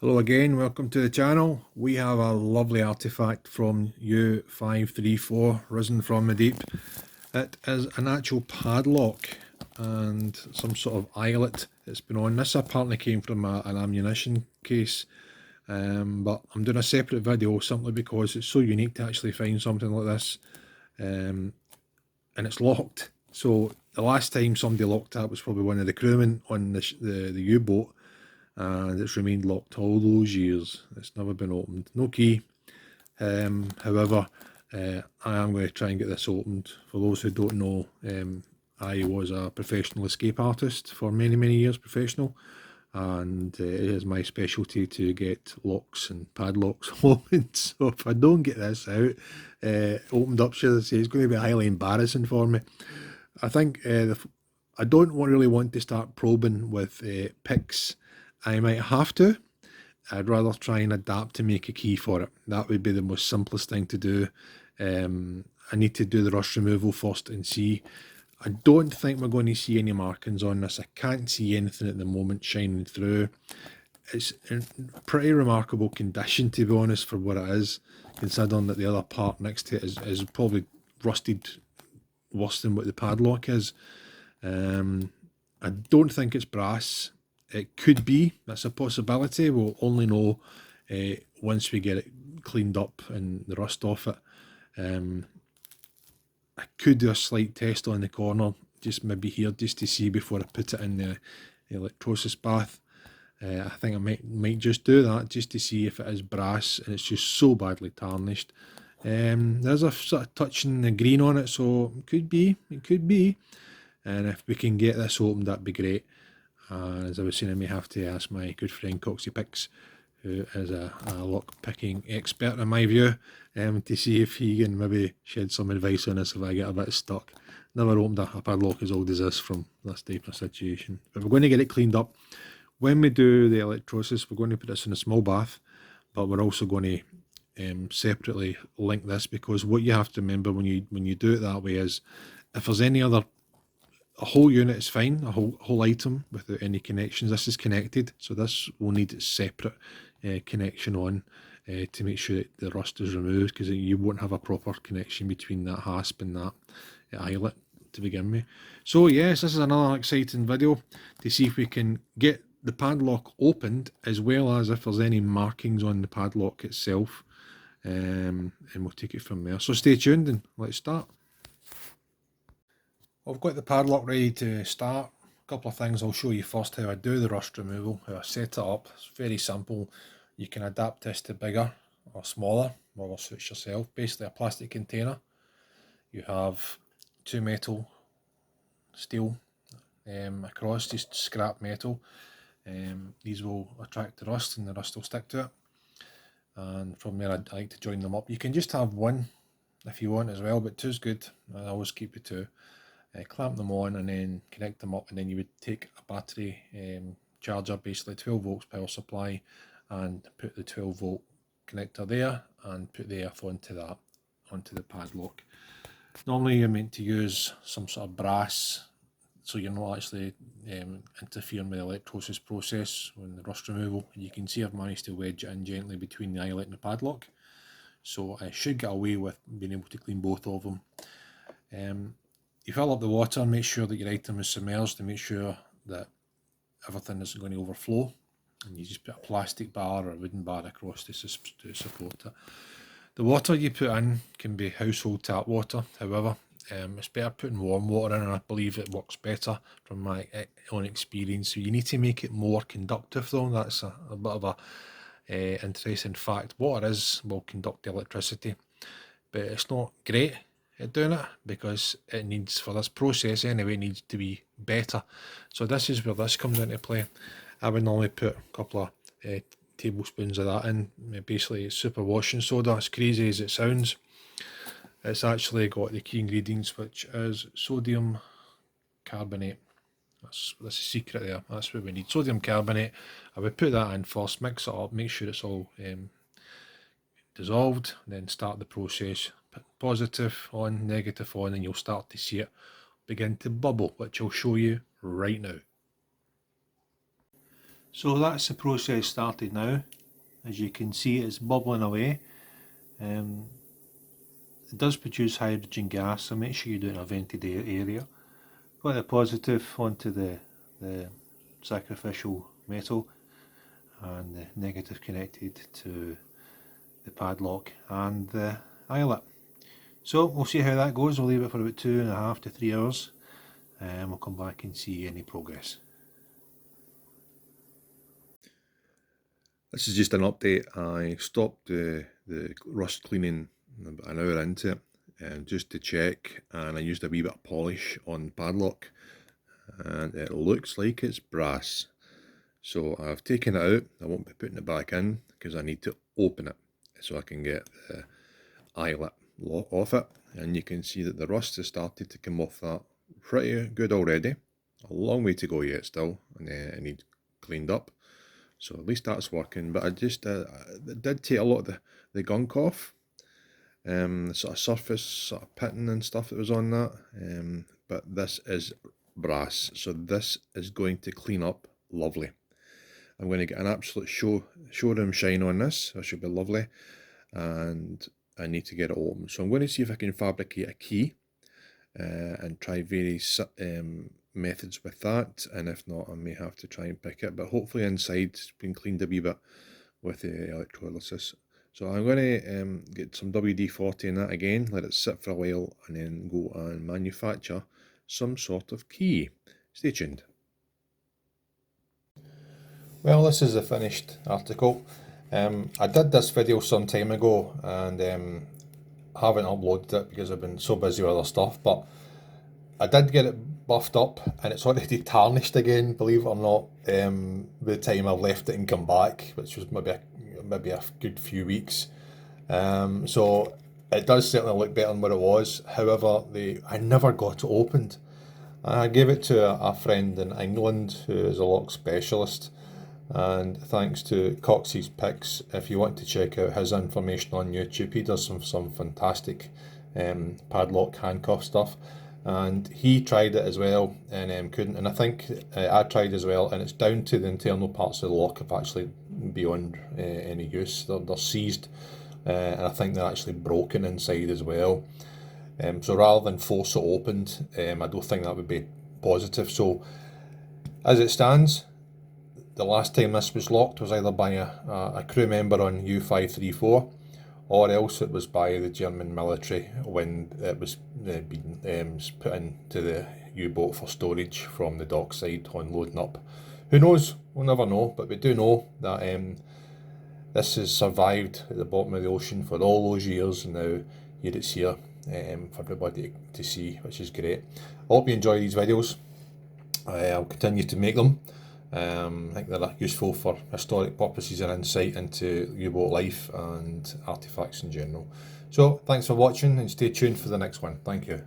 Hello again, welcome to the channel. We have a lovely artifact from U534 risen from the deep. It is an actual padlock and some sort of eyelet it's been on. This apparently came from an ammunition case, but I'm doing a separate video simply because it's so unique to actually find something like this, and it's locked. So the last time somebody locked that was probably one of the crewmen on the U-boat, and it's remained locked all those years. It's never been opened. No key. However, I am going to try and get this opened. For those who don't know, I was a professional escape artist for many years, professional, and it is my specialty to get locks and padlocks opened. So if I don't get this out, opened up, should I say, it's going to be highly embarrassing for me. I think I don't really want to start probing with picks. I might have to. I'd rather try and adapt to make a key for it. That would be the most simplest thing to do. I need to do the rust removal first and see. I don't think we're going to see any markings on this. I can't see anything at the moment shining through. It's in pretty remarkable condition, to be honest, for what it is, considering that the other part next to it is probably rusted worse than what the padlock is. I don't think it's brass. It could be, that's a possibility. We'll only know once we get it cleaned up and the rust off it. I could do a slight test on the corner, just maybe here, just to see before I put it in the electrolysis bath. I think I might just do that, just to see if it is brass and it's just so badly tarnished. There's a sort of touching the green on it, so it could be. And if we can get this opened, that'd be great. As I was saying, I may have to ask my good friend Coxie Picks, who is a lock picking expert in my view, to see if he can maybe shed some advice on this if I get a bit stuck. Never opened a padlock as old as this from this type of situation. But we're going to get it cleaned up. When we do the electrolysis, we're going to put this in a small bath, but we're also going to separately link this, because what you have to remember when you do it that way is, if there's any other, a whole unit is fine, a whole item without any connections. This is connected, so this will need a separate connection on to make sure that the rust is removed, because you won't have a proper connection between that hasp and that eyelet to begin with. So yes, this is another exciting video to see if we can get the padlock opened, as well as if there's any markings on the padlock itself, and we'll take it from there. So stay tuned and let's start. I've got the padlock ready to start. A couple of things I'll show you first: how I do the rust removal, how I set it up. It's very simple. You can adapt this to bigger or smaller, whatever suits yourself. Basically a plastic container. You have two metal, steel across, just scrap metal. These will attract the rust and the rust will stick to it. And from there I like to join them up. You can just have one if you want as well, but two's good. I always keep it two. Clamp them on and then connect them up, and then you would take a battery charger, basically 12 volts power supply, and put the 12 volt connector there and put the earth onto the padlock. Normally you're meant to use some sort of brass, so you're not actually interfering with the electrolysis process when the rust removal. You can see I've managed to wedge it in gently between the eyelet and the padlock, so I should get away with being able to clean both of them. You fill up the water, make sure that your item is submerged to make sure that everything isn't going to overflow, and you just put a plastic bar or a wooden bar across to support it. The water you put in can be household tap water, however it's better putting warm water in, and I believe it works better from my own experience. So you need to make it more conductive though. That's a bit of a interesting fact. Water will conduct electricity, but it's not great at doing it, because it needs, for this process anyway, it needs to be better. So this is where this comes into play. I would normally put a couple of tablespoons of that in. Basically it's super washing soda. As crazy as it sounds, it's actually got the key ingredients, which is sodium carbonate. That's the secret there. That's what we need, sodium carbonate. I would put that in first, mix it up, make sure it's all dissolved, then start the process. Put positive on, negative on, and you'll start to see it begin to bubble, which I'll show you right now. So that's the process started now. As you can see, it's bubbling away. It does produce hydrogen gas, so make sure you do it in a vented area. Put the positive onto the sacrificial metal and the negative connected to the padlock and the eyelet. So we'll see how that goes. We'll leave it for about 2.5 to 3 hours and we'll come back and see any progress. This is just an update. I stopped the rust cleaning about an hour into it just to check, and I used a wee bit of polish on the padlock and it looks like it's brass. So I've taken it out. I won't be putting it back in because I need to open it so I can get the eyelet off it, and you can see that the rust has started to come off that pretty good already. A long way to go yet still, and it needs cleaned up. So at least that's working, but I just it did take a lot of the gunk off, the sort of surface sort of pitting and stuff that was on that, but this is brass, so this is going to clean up lovely. I'm going to get an absolute showroom shine on this. That should be lovely, and I need to get it open. So I'm going to see if I can fabricate a key and try various methods with that, and if not I may have to try and pick it, but hopefully inside it's been cleaned a wee bit with the electrolysis. So I'm going to get some WD-40 in that again, let it sit for a while, and then go and manufacture some sort of key. Stay tuned. Well, this is the finished article. I did this video some time ago and haven't uploaded it because I've been so busy with other stuff, but I did get it buffed up and it's already tarnished again, believe it or not, by the time I've left it and come back, which was maybe a good few weeks. So it does certainly look better than what it was. However, I never got it opened. I gave it to a friend in England who is a lock specialist, and thanks to Cox's Picks, if you want to check out his information on YouTube, he does some fantastic padlock handcuff stuff, and he tried it as well and couldn't, and I think I tried as well, and it's down to the internal parts of the lock are actually beyond any use. They're seized, and I think they're actually broken inside as well. So rather than force it opened, I don't think that would be positive. So as it stands, the last time this was locked was either by a crew member on U534, or else it was by the German military when it was being put into the U-boat for storage from the dockside on loading up. Who knows? We'll never know, but we do know that this has survived at the bottom of the ocean for all those years, and now here it's here for everybody to see, which is great. I hope you enjoy these videos. I'll continue to make them. I think they're useful for historic purposes and insight into U-boat life and artefacts in general. So thanks for watching and stay tuned for the next one. Thank you.